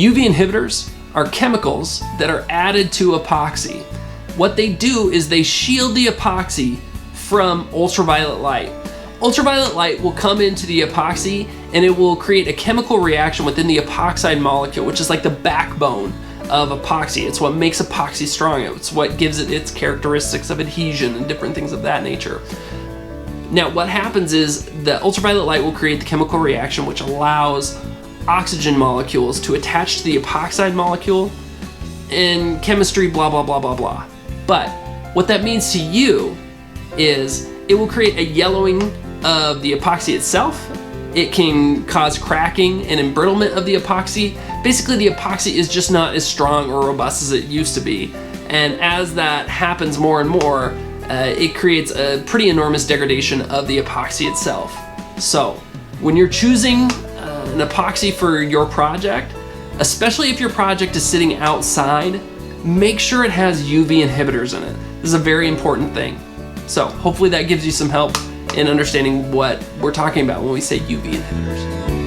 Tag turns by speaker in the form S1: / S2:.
S1: UV inhibitors are chemicals that are added to epoxy. What they do is they shield the epoxy from ultraviolet light. Ultraviolet light will come into the epoxy and it will create a chemical reaction within the epoxide molecule, which is like the backbone of epoxy. It's what makes epoxy strong. It's what gives it its characteristics of adhesion and different things of that nature. Now, what happens is the ultraviolet light will create the chemical reaction which allows oxygen molecules to attach to the epoxide molecule, and chemistry, blah, blah, blah, blah, blah. But what that means to you is it will create a yellowing of the epoxy itself. It can cause cracking and embrittlement of the epoxy. Basically, the epoxy is just not as strong or robust as it used to be. And as that happens more and more, it creates a pretty enormous degradation of the epoxy itself. So when you're choosing an epoxy for your project, especially if your project is sitting outside, make sure it has UV inhibitors in it. This is a very important thing. So hopefully that gives you some help in understanding what we're talking about when we say UV inhibitors.